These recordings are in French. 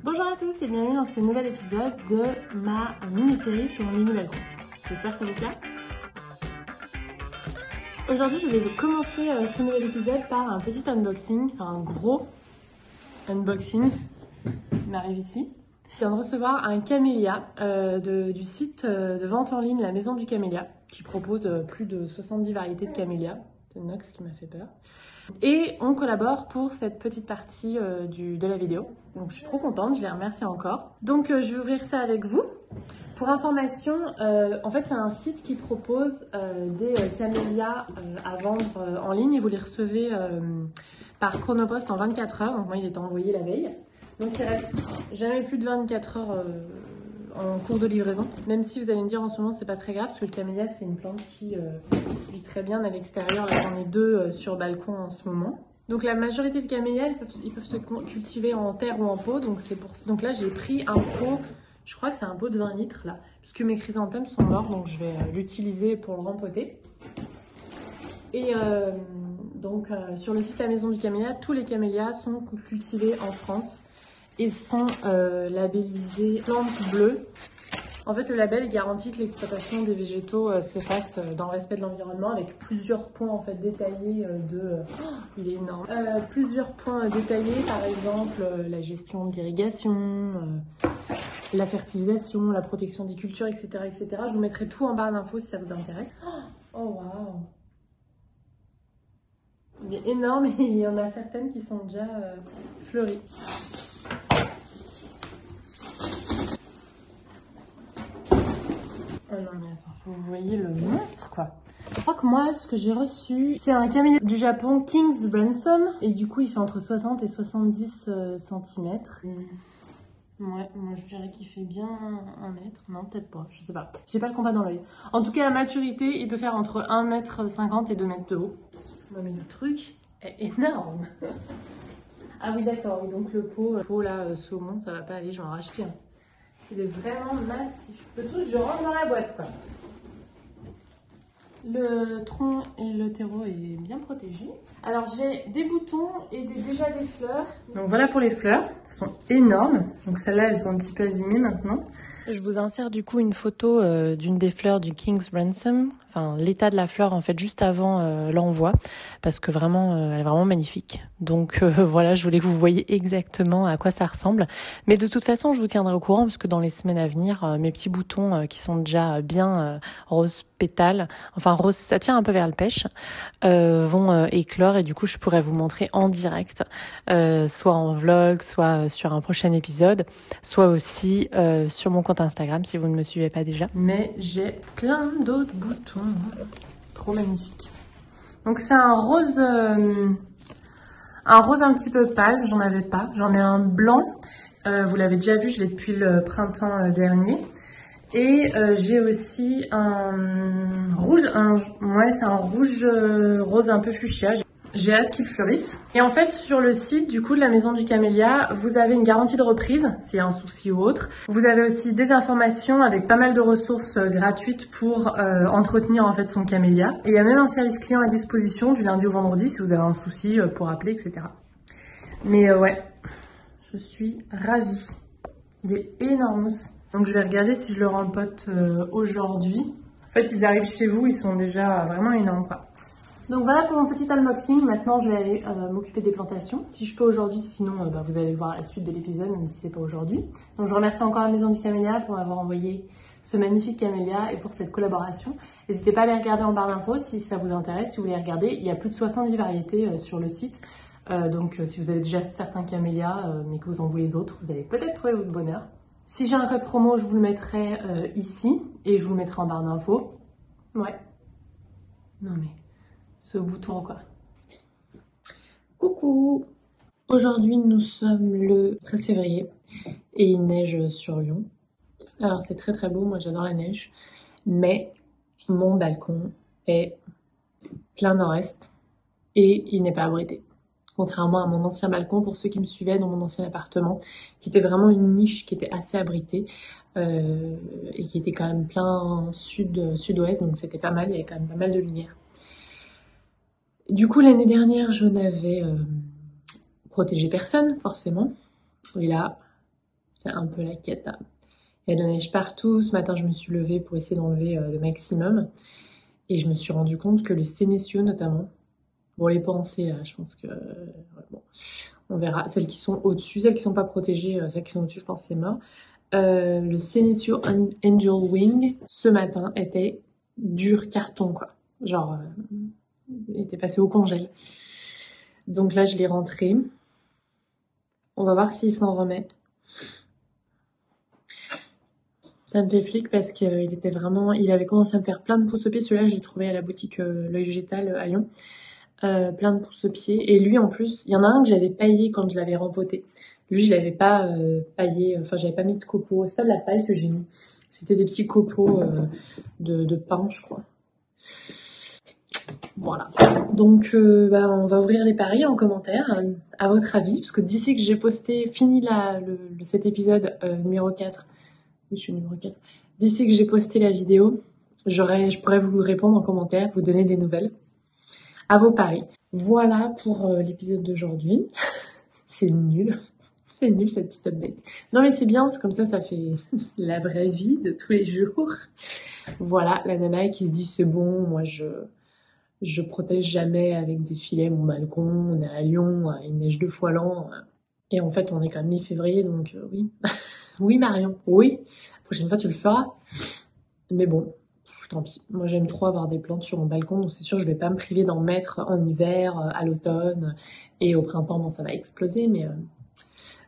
Bonjour à tous et bienvenue dans ce nouvel épisode de ma mini-série sur mon mini balcon. J'espère que ça vous plaît. Aujourd'hui, je vais commencer ce nouvel épisode par un petit unboxing, enfin un gros unboxing qui m'arrive ici. Je viens de recevoir un camélia du site de vente en ligne La Maison du Camélia qui propose plus de 70 variétés de camélias. C'est Nox qui m'a fait peur. Et on collabore pour cette petite partie de la vidéo. Donc je suis trop contente, je les remercie encore. Donc je vais ouvrir ça avec vous. Pour information, en fait c'est un site qui propose des camélias à vendre en ligne et vous les recevez par Chronopost en 24 heures. Donc moi il était envoyé la veille. Donc il reste jamais plus de 24 heures en cours de livraison. Même si vous allez me dire en ce moment c'est pas très grave parce que le camélia c'est une plante qui vit très bien à l'extérieur. Là j'en ai deux sur balcon en ce moment. Donc la majorité des camélias ils peuvent se cultiver en terre ou en pot. Donc là j'ai pris un pot, je crois que c'est un pot de 20 litres là, puisque mes chrysanthèmes sont morts donc je vais l'utiliser pour le rempoter. Et sur le site La Maison du Camélia, tous les camélias sont cultivés en France et sont labellisés plantes bleues. En fait, le label garantit que l'exploitation des végétaux se fasse dans le respect de l'environnement avec plusieurs points en fait détaillés il est énorme. Plusieurs points détaillés, par exemple la gestion de l'irrigation, la fertilisation, la protection des cultures, etc., etc. Je vous mettrai tout en barre d'infos si ça vous intéresse. Oh waouh! Il est énorme et il y en a certaines qui sont déjà fleuries. Oh non mais attends, vous voyez le monstre quoi. Je crois que moi ce que j'ai reçu c'est un camélia du Japon King's Ransom et du coup il fait entre 60 et 70 cm. Ouais, moi je dirais qu'il fait bien 1 mètre, non peut-être pas, je sais pas. J'ai pas le compas dans l'œil. En tout cas la maturité il peut faire entre 1,50 m et 2 mètres de haut. Non mais le truc est énorme. Ah oui d'accord, donc le pot là saumon ça va pas aller, je vais en racheter un. Il est vraiment massif. Le truc, je rentre dans la boîte, quoi. Le tronc et le terreau est bien protégé. Alors, j'ai des boutons et déjà des fleurs. Donc, voilà pour les fleurs. Elles sont énormes. Donc, celles-là, elles sont un petit peu abîmées maintenant. Je vous insère du coup une photo d'une des fleurs du King's Ransom. Enfin, l'état de la fleur, en fait, juste avant l'envoi. Parce que vraiment, elle est vraiment magnifique. Donc, voilà, je voulais que vous voyez exactement à quoi ça ressemble. Mais de toute façon, je vous tiendrai au courant parce que dans les semaines à venir, mes petits boutons qui sont déjà bien rose pétales, enfin rose, ça tient un peu vers le pêche, vont éclore et du coup, je pourrais vous montrer en direct, soit en vlog, soit sur un prochain épisode, soit aussi sur mon compte Instagram si vous ne me suivez pas déjà. Mais j'ai plein d'autres boutons, trop magnifiques. Donc c'est un rose un petit peu pâle, j'en avais pas. J'en ai un blanc, vous l'avez déjà vu, je l'ai depuis le printemps dernier. Et j'ai aussi un rouge, c'est un rouge rose un peu fuchsia. J'ai hâte qu'il fleurisse. Et en fait, sur le site du coup de la Maison du Camélia, vous avez une garantie de reprise, s'il y a un souci ou autre. Vous avez aussi des informations avec pas mal de ressources gratuites pour entretenir en fait son camélia. Et il y a même un service client à disposition du lundi au vendredi si vous avez un souci pour appeler, etc. Mais ouais, je suis ravie. Il est énorme. Donc je vais regarder si je le rempote aujourd'hui. En fait, ils arrivent chez vous, ils sont déjà vraiment énormes quoi. Donc voilà pour mon petit unboxing. Maintenant, je vais aller m'occuper des plantations. Si je peux aujourd'hui, sinon vous allez le voir à la suite de l'épisode, même si c'est pas aujourd'hui. Donc je remercie encore la Maison du Camélia pour m'avoir envoyé ce magnifique camélia et pour cette collaboration. N'hésitez pas à les regarder en barre d'infos si ça vous intéresse, si vous voulez regarder. Il y a plus de 70 variétés sur le site. Donc si vous avez déjà certains camélias, mais que vous en voulez d'autres, vous allez peut-être trouver votre bonheur. Si j'ai un code promo, je vous le mettrai ici et je vous le mettrai en barre d'infos. Ouais. Non mais, ce bouton quoi. Coucou! Aujourd'hui, nous sommes le 13 février et il neige sur Lyon. Alors c'est très très beau, moi j'adore la neige. Mais mon balcon est plein nord-est et il n'est pas abrité. Contrairement à mon ancien balcon, pour ceux qui me suivaient dans mon ancien appartement, qui était vraiment une niche qui était assez abritée et qui était quand même plein sud-ouest, donc c'était pas mal, il y avait quand même pas mal de lumière. Du coup, l'année dernière, je n'avais protégé personne, forcément. Et là, C'est un peu la cata. Il y a de la neige partout. Ce matin, je me suis levée pour essayer d'enlever le maximum. Et je me suis rendu compte que les sénéciaux, notamment, bon, les pensées, là, je pense que... bon, on verra. Celles qui sont au-dessus, celles qui sont pas protégées, celles qui sont au-dessus, je pense que c'est mort. Le Senecio Angel Wing, ce matin, était dur carton, quoi. Genre, il était passé au congèle. Donc là, je l'ai rentré. On va voir s'il s'en remet. Ça me fait flic parce qu'il était vraiment... Il avait commencé à me faire plein de pouces au pied. Celui-là, je l'ai trouvé à la boutique L'Œil Végétal à Lyon. Plein de pouces au pied. Et lui, en plus, il y en a un que j'avais paillé quand je l'avais rempoté. Lui, je l'avais pas paillé. Enfin, j'avais pas mis de copeaux. C'est pas de la paille que j'ai mis. C'était des petits copeaux de pain, je crois. Voilà. Donc, on va ouvrir les paris en commentaire. À votre avis, parce que d'ici que j'ai posté, fini cet épisode numéro 4... Oui, je suis numéro 4. D'ici que j'ai posté la vidéo, je pourrais vous répondre en commentaire, vous donner des nouvelles. À vos paris. Voilà pour l'épisode d'aujourd'hui. C'est nul. C'est nul cette petite update. Non mais c'est bien, parce que comme ça fait la vraie vie de tous les jours. Voilà, la nana qui se dit c'est bon, moi je protège jamais avec des filets mon balcon, on est à Lyon, il neige 2 fois l'an. Et en fait on est quand même mi-février, donc oui. Oui Marion, oui. La prochaine fois tu le feras. Mais bon, tant pis. Moi j'aime trop avoir des plantes sur mon balcon, donc c'est sûr je vais pas me priver d'en mettre en hiver, à l'automne et au printemps. Bon, ça va exploser, mais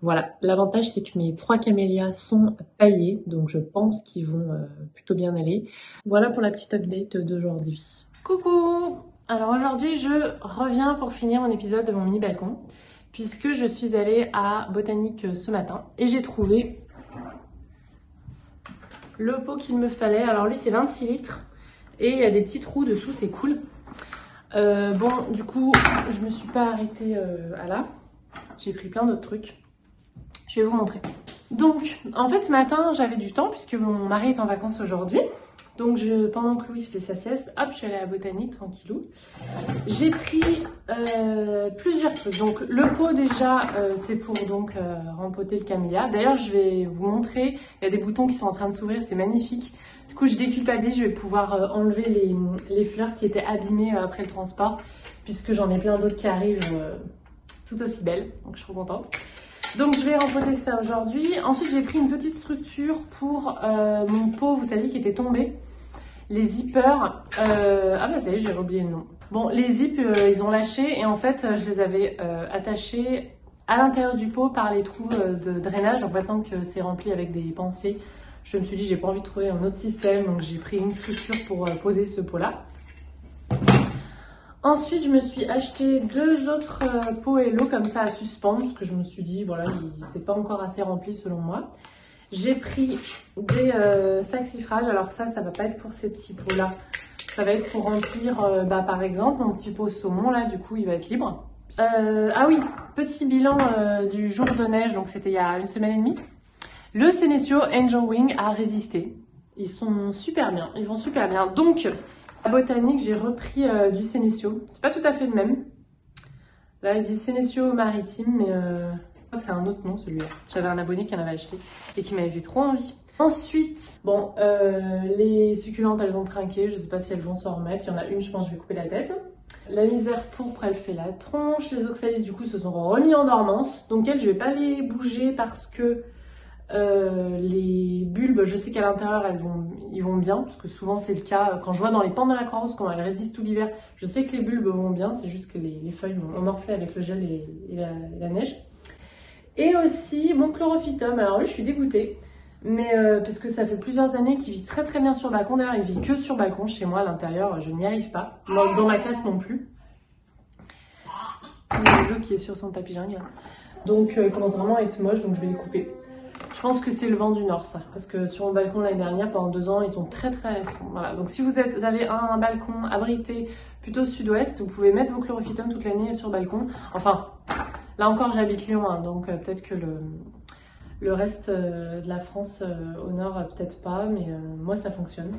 voilà. L'avantage c'est que mes 3 camélias sont taillés, donc je pense qu'ils vont plutôt bien aller. Voilà pour la petite update d'aujourd'hui. Coucou! Alors aujourd'hui je reviens pour finir mon épisode de mon mini balcon, puisque je suis allée à Botanique ce matin et j'ai trouvé le pot qu'il me fallait. Alors lui c'est 26 litres et il y a des petits trous dessous, c'est cool. Bon, du coup je me suis pas arrêtée à là, j'ai pris plein d'autres trucs. Je vais vous montrer. Donc en fait ce matin j'avais du temps puisque mon mari est en vacances aujourd'hui. Donc pendant que Louis faisait sa sieste, hop, je suis allée à la Botanique tranquillou. J'ai pris plusieurs trucs. Donc le pot déjà, c'est pour donc rempoter le camélia. D'ailleurs, je vais vous montrer. Il y a des boutons qui sont en train de s'ouvrir, c'est magnifique. Du coup, je déculpabilise, je vais pouvoir enlever les fleurs qui étaient abîmées après le transport, puisque j'en ai plein d'autres qui arrivent tout aussi belles. Donc je suis trop contente. Donc je vais rempoter ça aujourd'hui. Ensuite, j'ai pris une petite structure pour mon pot, vous savez, qui était tombé. Les zippers, ah bah ça y est, j'ai oublié le nom. Bon, les zips, ils ont lâché et en fait, je les avais attachés à l'intérieur du pot par les trous de drainage. Donc maintenant que c'est rempli avec des pensées, je me suis dit, j'ai pas envie de trouver un autre système. Donc j'ai pris une structure pour poser ce pot-là. Ensuite, je me suis acheté 2 autres pots Hello comme ça à suspendre parce que je me suis dit, voilà, c'est pas encore assez rempli selon moi. J'ai pris des saxifrages. Alors ça va pas être pour ces petits pots-là. Ça va être pour remplir, par exemple, mon petit pot saumon, là, du coup, il va être libre. Ah oui, petit bilan du jour de neige, donc c'était il y a 1 semaine et demie. Le Senecio Angel Wing a résisté. Ils sont super bien, ils vont super bien. Donc, à Botanique, j'ai repris du Senecio. C'est pas tout à fait le même. Là, il dit Senecio maritime, mais je crois que c'est un autre nom celui-là. J'avais un abonné qui en avait acheté et qui m'avait fait trop envie. Ensuite, bon, les succulentes, elles ont trinqué. Je sais pas si elles vont s'en remettre. Il y en a une, je pense, je vais couper la tête. La misère pourpre, elle fait la tronche. Les oxalis, du coup, se sont remis en dormance. Donc, elles, je vais pas les bouger parce que les bulbes, je sais qu'à l'intérieur ils vont bien, parce que souvent c'est le cas quand je vois dans les pentes de la Croix-Rousse comment elles résistent tout l'hiver. Je sais que les bulbes vont bien, c'est juste que les feuilles ont morflé avec le gel et la neige. Et aussi mon chlorophytum. Alors lui je suis dégoûtée, mais parce que ça fait plusieurs années qu'il vit très très bien sur le balcon. D'ailleurs il vit que sur le balcon, chez moi à l'intérieur je n'y arrive pas, dans ma classe non plus. Il y a le qui est sur son tapis jungle, donc il commence vraiment à être moche, donc je vais les couper. Je pense que c'est le vent du nord, ça. Parce que sur mon balcon l'année dernière, pendant 2 ans, ils sont très très... Voilà. Donc si vous avez un balcon abrité plutôt sud-ouest, vous pouvez mettre vos chlorophytum toute l'année sur le balcon. Enfin, là encore, j'habite Lyon, hein, donc peut-être que le reste de la France au nord, peut-être pas, mais moi, ça fonctionne.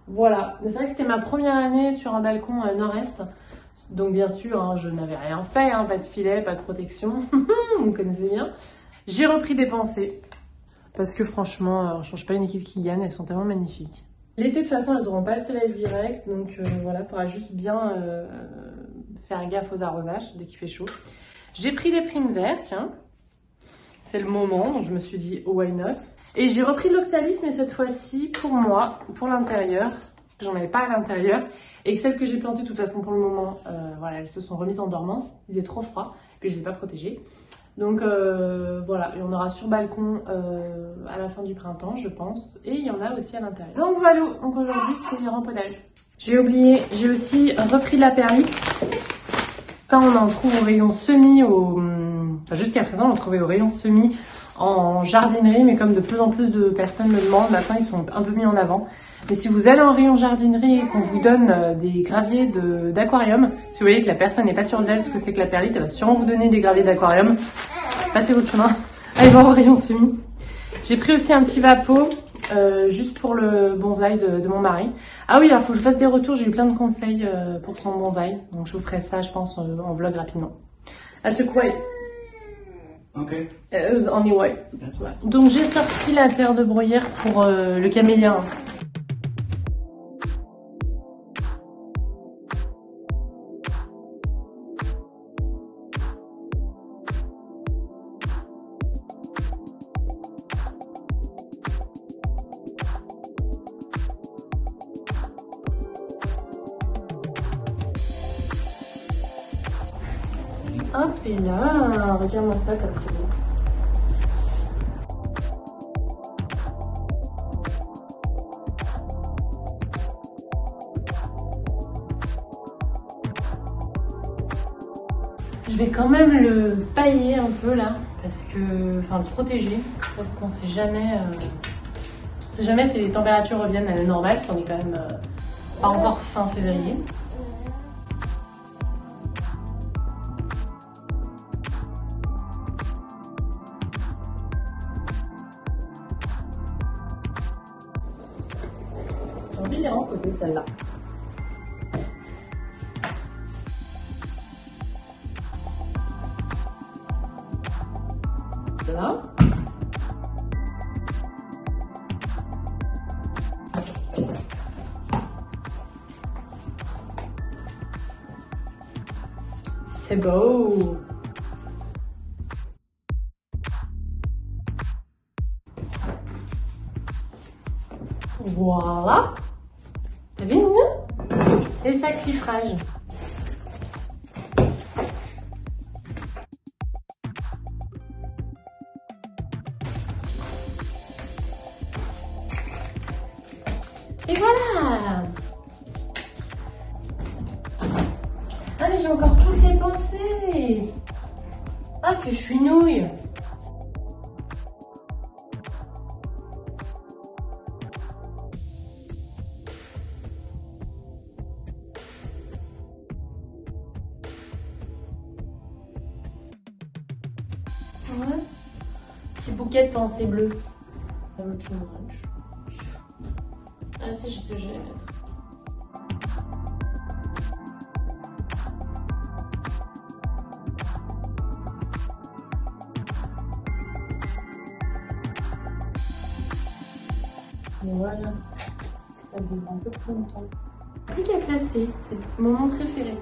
Voilà. Mais c'est vrai que c'était ma première année sur un balcon nord-est. Donc bien sûr, hein, je n'avais rien fait, hein, pas de filet, pas de protection. Vous me connaissez bien. J'ai repris des pensées. Parce que franchement, on change pas une équipe qui gagne, elles sont tellement magnifiques. L'été, de toute façon, elles n'auront pas le soleil direct, donc voilà, il faudra juste bien faire gaffe aux arrosages dès qu'il fait chaud. J'ai pris des primes verts, tiens. C'est le moment, donc je me suis dit, oh, why not. Et j'ai repris de l'oxalis, mais cette fois-ci, pour moi, pour l'intérieur. J'en avais pas à l'intérieur. Et celles que j'ai plantées, de toute façon, pour le moment, voilà, elles se sont remises en dormance. Il faisait trop froid, puis je les ai pas protégées. Donc voilà, et on aura sur balcon à la fin du printemps, je pense. Et il y en a aussi à l'intérieur. Donc voilà, donc aujourd'hui, c'est le remponnage. J'ai oublié, j'ai aussi repris de la perlite. Ça, on en trouve au rayon semis, enfin, jusqu'à présent, on en trouvait au rayon semis en jardinerie, mais comme de plus en plus de personnes me demandent, maintenant ils sont un peu mis en avant. Mais si vous allez en rayon jardinerie et qu'on vous donne des graviers d'aquarium, si vous voyez que la personne n'est pas sûre d'elle ce que c'est que la perlite, elle va sûrement vous donner des graviers d'aquarium. Passez votre chemin, allez voir au rayon semis. J'ai pris aussi un petit vapeau, juste pour le bonsaï de mon mari. Ah oui, alors faut que je fasse des retours, j'ai eu plein de conseils pour son bonsaï. Donc je vous ferai ça, je pense, en vlog rapidement. I took white. Okay. It was only white. Donc j'ai sorti la terre de bruyère pour le camélia. Hop, et là, regarde-moi ça comme c'est beau. Je vais quand même le pailler un peu là, parce que, enfin le protéger, parce qu'on sait jamais, si les températures reviennent à la normale, parce qu'on est quand même pas encore fin février. J'ai envie de les rencontrer celle-là. Là. C'est beau. Voilà. T'as vu, les saxifrages. Et voilà. Ah mais j'ai encore toutes les pensées. Ah que je suis nouille. Ouais. Petit bouquet de pensées bleues. Ah si, je sais où je vais les mettre. Voilà. Ça dure un peu plus longtemps. Plus qu'à placer, c'est mon moment préféré.